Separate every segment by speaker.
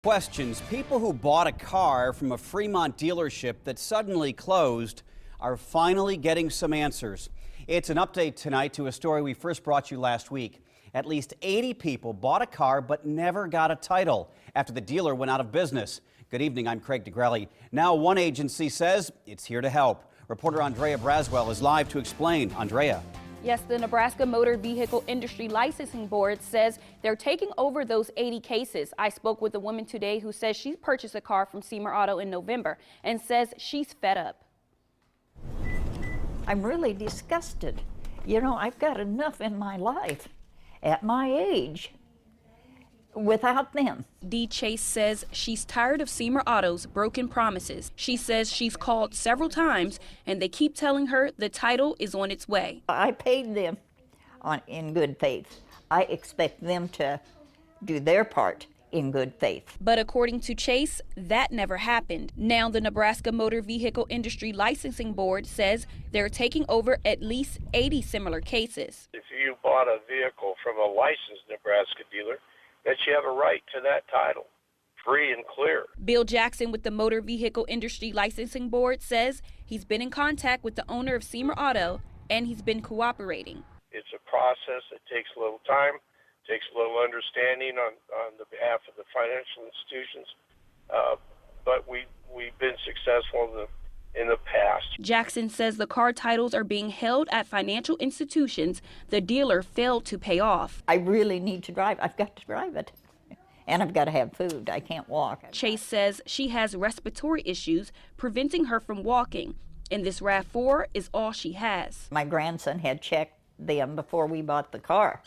Speaker 1: Questions. People who bought a car from a Fremont dealership that suddenly closed are finally getting some answers. It's an update tonight to a story we first brought you last week. At least 80 people bought a car but never got a title after the dealer went out of business. Good evening, I'm Craig DeGrelli. Now one agency says it's here to help. Reporter Andrea Braswell is live to explain. Andrea.
Speaker 2: Yes, the Nebraska Motor Vehicle Industry Licensing Board says they're taking over those 80 cases. I spoke with a woman today who says she purchased a car from Seymour Auto in November and says she's fed up.
Speaker 3: I'm really disgusted. You know, I've got enough in my life at my age without them.
Speaker 2: Dee Chase says she's tired of Seymour Auto's broken promises. She says she's called several times and they keep telling her the title is on its way.
Speaker 3: I paid them in good faith. I expect them to do their part in good faith.
Speaker 2: But according to Chase, that never happened. Now the Nebraska Motor Vehicle Industry Licensing Board says they're taking over at least 80 similar cases.
Speaker 4: If you bought a vehicle from a licensed Nebraska dealer, that you have a right to that title, free and clear.
Speaker 2: Bill Jackson with the Motor Vehicle Industry Licensing Board says he's been in contact with the owner of Seymour Auto and he's been cooperating.
Speaker 4: It's a process that takes a little time, takes a little understanding on the behalf of the financial institutions, but we've been successful in the past.
Speaker 2: Jackson says the car titles are being held at financial institutions the dealer failed to pay off.
Speaker 3: I really need to drive. I've got to drive it. And I've got to have food. I can't walk.
Speaker 2: Chase says she has respiratory issues preventing her from walking, and this RAV4 is all she has.
Speaker 3: My grandson had checked them before we bought the car,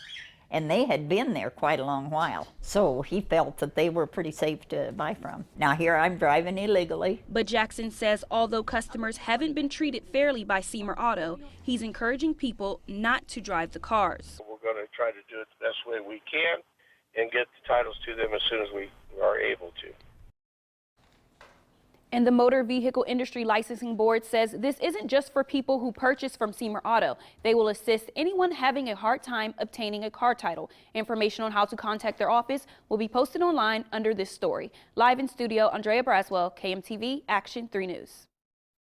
Speaker 3: and they had been there quite a long while. So he felt that they were pretty safe to buy from. Now here I'm driving illegally.
Speaker 2: But Jackson says although customers haven't been treated fairly by Seymour Auto, he's encouraging people not to drive the cars.
Speaker 4: We're going to try to do it the best way we can and get the titles to them as soon as we are able to.
Speaker 2: And the Motor Vehicle Industry Licensing Board says this isn't just for people who purchase from Seymour Auto. They will assist anyone having a hard time obtaining a car title. Information on how to contact their office will be posted online under this story. Live in studio, Andrea Braswell, KMTV Action 3 News.